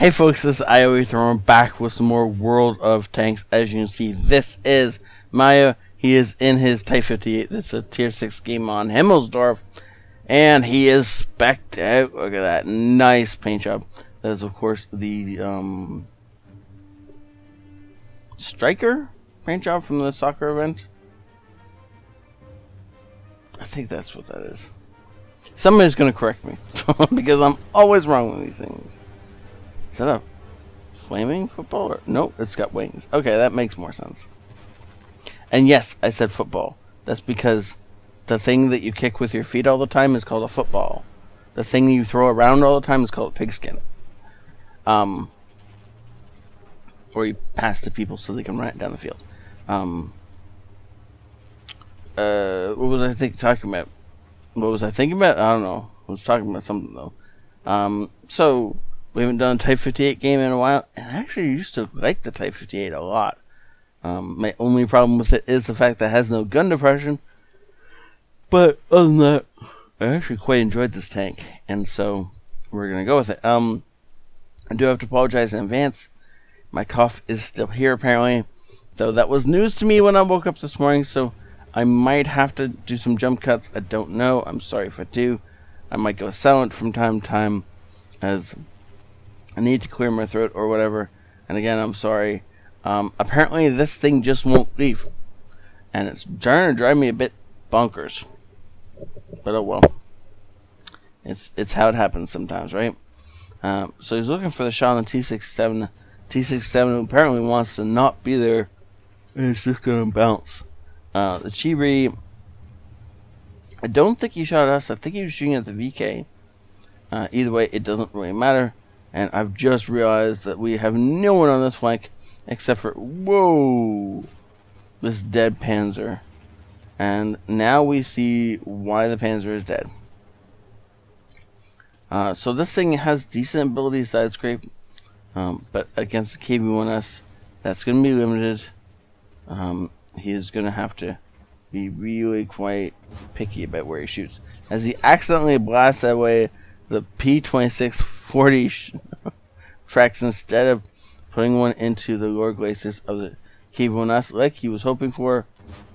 Hey folks, this is ioEther. Back with some more World of Tanks. As you can see, this is Maya. He is in his Type 58. It's a tier 6 game on Himmelsdorf. And he is specced out. Look at that. Nice paint job. That is, of course, the Striker paint job from the soccer event. I think that's what that is. Somebody's going to correct me. Because I'm always wrong with these things. Is that a flaming football? Nope, it's got wings. Okay, that makes more sense. And yes, I said football. That's because the thing that you kick with your feet all the time is called a football. The thing you throw around all the time is called a pigskin. Or you pass to people so they can run it down the field. What was I talking about? What was I thinking about? I don't know. I was talking about something though. So we haven't done a Type 58 game in a while, and I actually used to like the Type 58 a lot. My only problem with it is the fact that it has no gun depression. But other than that, I actually quite enjoyed this tank, and so we're gonna go with it. I do have to apologize in advance. My cough is still here apparently, though that was news to me when I woke up this morning. So I might have to do some jump cuts. I don't know. I'm sorry if I do. I might go silent from time to time, as I need to clear my throat or whatever. And again, I'm sorry. Apparently this thing just won't leave. And it's starting to drive me a bit bonkers. But oh well. It's how it happens sometimes, right? So he's looking for the shot on the T67. T67 apparently wants to not be there. And it's just going to bounce. The Chibi, I don't think he shot at us. I think he was shooting at the VK. Either way, it doesn't really matter. And I've just realized that we have no one on this flank except for, whoa, this dead Panzer. And now we see why the Panzer is dead. So this thing has decent ability side scrape, but against the KV-1S, that's going to be limited. He is going to have to be really quite picky about where he shoots, as he accidentally blasts away the P2640 tracks instead of putting one into the lower glacis of the KV-1S like he was hoping for.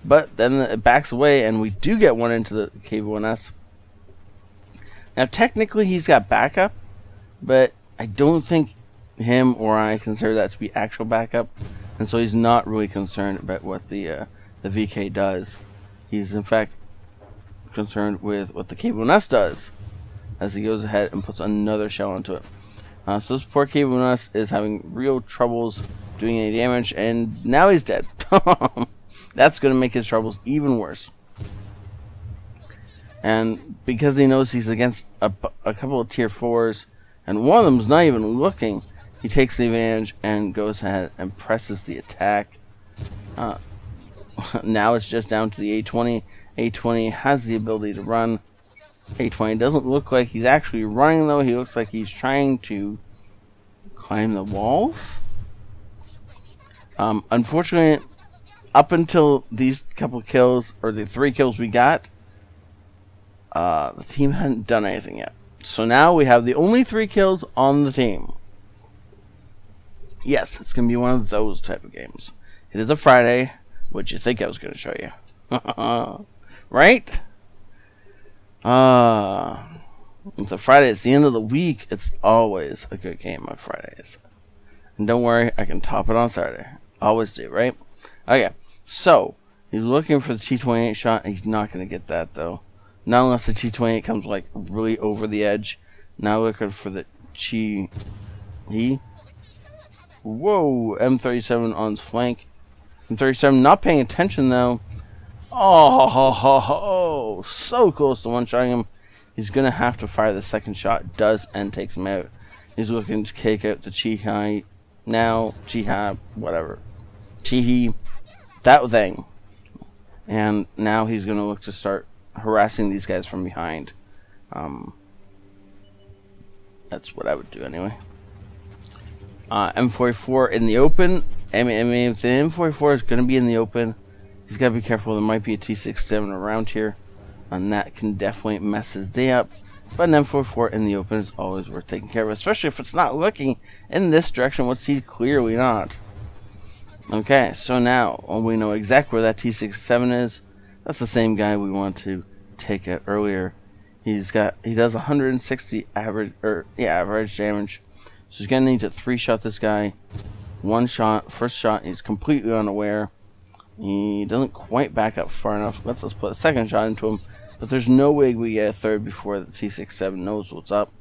But then it backs away and we do get one into the KV-1S. Now technically he's got backup, but I don't think him or I consider that to be actual backup, and so he's not really concerned about what the VK does. He's in fact concerned with what the KV-1S does, as he goes ahead and puts another shell into it. So this poor KV-1S is having real troubles doing any damage, and now he's dead. That's going to make his troubles even worse. And because he knows he's against a couple of tier 4s, and one of them's not even looking, he takes the advantage and goes ahead and presses the attack. Now it's just down to the A20. A20 has the ability to run. A20 doesn't look like he's actually running though. He looks like he's trying to climb the walls. Unfortunately, up until these couple kills, or the 3 kills we got, the team hadn't done anything yet. So now we have the only 3 kills on the team. Yes, it's going to be one of those type of games. It is a Friday. What'd you think I was going to show you? Right? It's a Friday. It's the end of the week. It's always a good game on Fridays. And don't worry, I can top it on Saturday. Always do, right? Okay, so he's looking for the T28 shot. He's not going to get that, though. Not unless the T28 comes, like, really over the edge. Now looking for the Whoa, M37 on his flank. M37 not paying attention, though. Oh, so close to one-shotting him. He's going to have to fire the second shot. Does, and takes him out. He's looking to take out the Chihi now. Chihi, whatever. Chihi, that thing. And now he's going to look to start harassing these guys from behind. That's what I would do anyway. M44 in the open. I mean, if the M44 is going to be in the open, he's got to be careful. There might be a T67 around here, and that can definitely mess his day up. But an M44 in the open is always worth taking care of, especially if it's not looking in this direction, which he's clearly not. Okay, so now we know exactly where that T67 is. That's the same guy we want to take out earlier. He does 160 average damage. So he's gonna need to 3-shot this guy. One shot, first shot, he's completely unaware. He doesn't quite back up far enough. Let's put a second shot into him. But there's no way we get a third before the T67 knows what's up.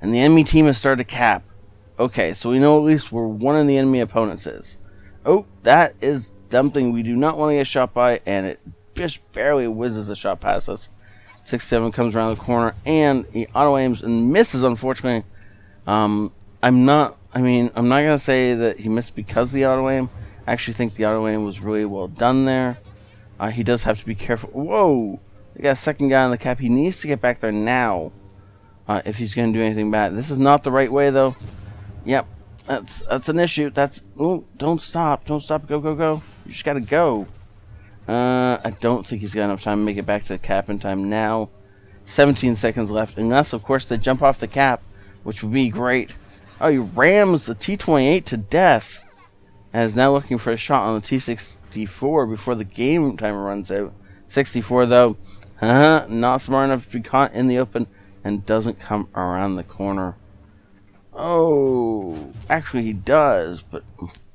And the enemy team has started to cap. Okay, so we know at least where one of the enemy opponents is. Oh, that is something we do not want to get shot by, and it just barely whizzes a shot past us. 6-7 comes around the corner, and he auto-aims and misses, unfortunately. I'm not going to say that he missed because of the auto-aim. I actually think the auto-aim was really well done there. He does have to be careful. Whoa! We got a second guy on the cap. He needs to get back there now if he's going to do anything bad. This is not the right way, though. Yep, that's an issue. Don't stop. Don't stop. Go, go, go. You just got to go. I don't think he's got enough time to make it back to the cap in time now. 17 seconds left. Unless, of course, they jump off the cap, which would be great. Oh, he rams the T28 to death. And is now looking for a shot on the T64 before the game timer runs out. 64 though, not smart enough to be caught in the open and doesn't come around the corner. Oh, actually he does, but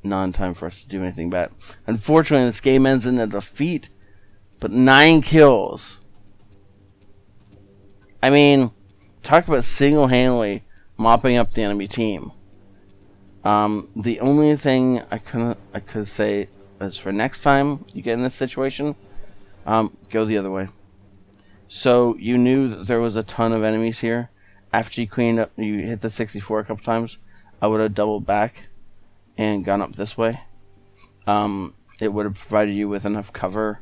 not in time for us to do anything bad. Unfortunately, this game ends in a defeat, but 9 kills. I mean, talk about single-handedly mopping up the enemy team. The only thing I could say is for next time you get in this situation, go the other way. So you knew that there was a ton of enemies here. After you cleaned up, you hit the 64 a couple times. I would have doubled back and gone up this way. It would have provided you with enough cover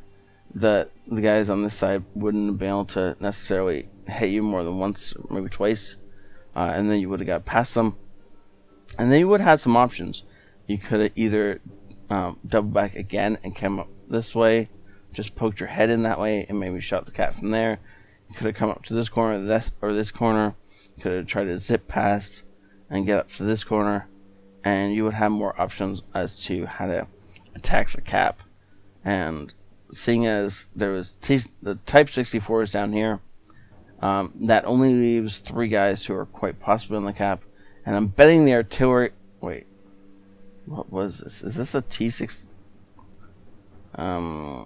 that the guys on this side wouldn't have been able to necessarily hit you more than once, or maybe twice, and then you would have got past them. And then you would have had some options. You could have either doubled back again and come up this way, just poked your head in that way, and maybe shot the cat from there. You could have come up to this corner, this corner. You could have tried to zip past and get up to this corner, and you would have more options as to how to attack the cap. And seeing as there was the Type 64 is down here, that only leaves 3 guys who are quite possibly on the cap. And I'm betting the artillery... Wait. What was this? Is this a T6... I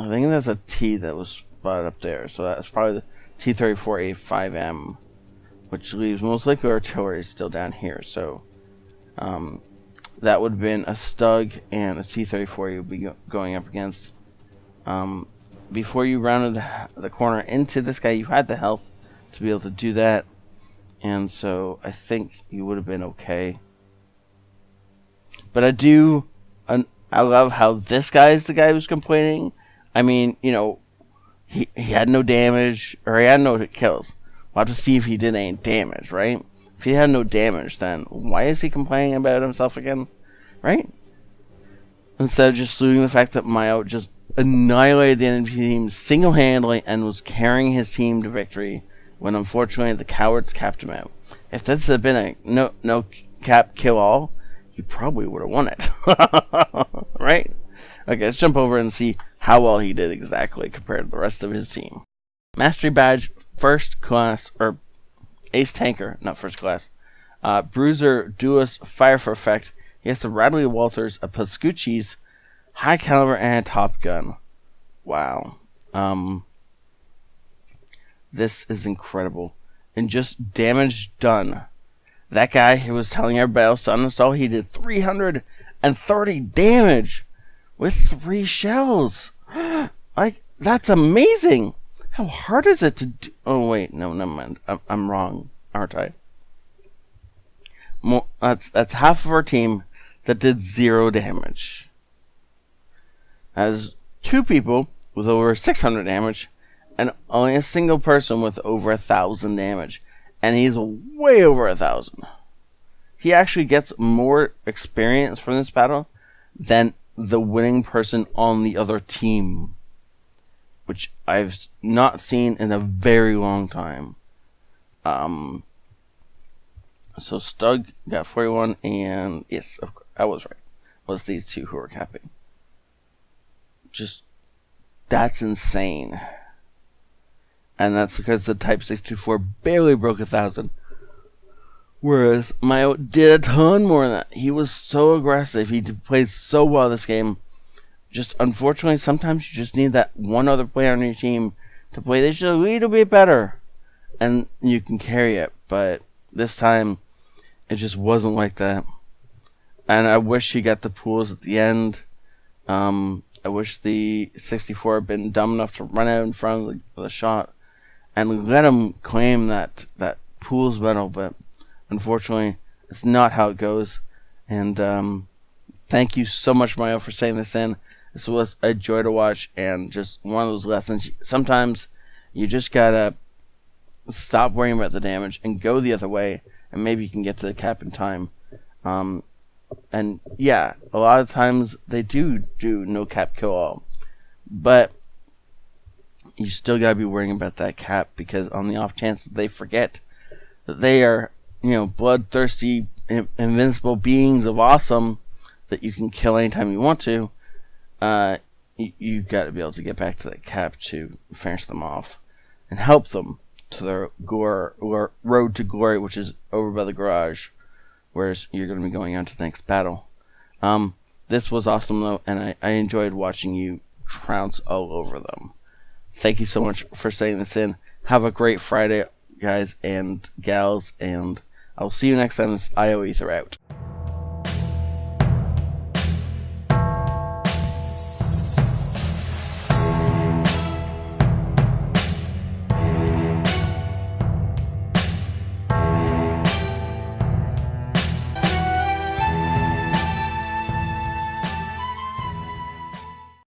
think that's a T that was spotted up there. So that's probably the T-34A5M. Which leaves most likely artillery is still down here. So that would have been a Stug and a T-34 you'd be going up against. Before you rounded the corner into this guy, you had the health to be able to do that. And so I think you would have been okay. But I love how this guy is the guy who's complaining. I mean, you know, he had no damage, or he had no kills. We'll have to see if he did any damage, right? If he had no damage, then why is he complaining about himself again, right? Instead of just looting the fact that Mayo just annihilated the enemy team single-handedly and was carrying his team to victory, when unfortunately the cowards capped him out. If this had been a no cap kill all, you probably would have won it. Right? Okay, let's jump over and see how well he did exactly compared to the rest of his team. Mastery badge, first class, or ace tanker, not first class. Bruiser, duelist, fire for effect. He has the Radley Walters, a Pascucci's, high caliber, and a top gun. Wow. This is incredible. And just damage done. That guy who was telling everybody else to uninstall, he did 330 damage with 3 shells. Like, that's amazing. How hard is it to do? Oh, wait. No, never mind. I'm wrong, aren't I? That's half of our team that did 0 damage. As 2 people with over 600 damage, and only a single person with over 1,000 damage. And he's way over 1,000. He actually gets more experience from this battle than the winning person on the other team. which I've not seen in a very long time. So Stug got 41, and yes, I was right. It was these two who were capping. Just, that's insane. And that's because the Type 624 barely broke 1,000. Whereas Mayo did a ton more than that. He was so aggressive. He played so well this game. Just unfortunately, sometimes you just need that one other player on your team to play just a little bit better, and you can carry it. But this time, it just wasn't like that. And I wish he got the pools at the end. I wish the 64 had been dumb enough to run out in front of the shot and let him claim that pools medal. But unfortunately, it's not how it goes. And thank you so much, Mario, for saying this in. This was a joy to watch, and just one of those lessons. Sometimes you just gotta stop worrying about the damage and go the other way, and maybe you can get to the cap in time. And yeah, a lot of times they do no cap kill all, but you still gotta be worrying about that cap, because on the off chance that they forget that they are, bloodthirsty, invincible beings of awesome that you can kill anytime you want to, you've got to be able to get back to that cap to finish them off and help them to their road to glory, which is over by the garage, whereas you're going to be going on to the next battle. This was awesome, though, and I enjoyed watching you trounce all over them. Thank you so much for saying this in. Have a great Friday, guys and gals, and I'll see you next time. It's ioEther out.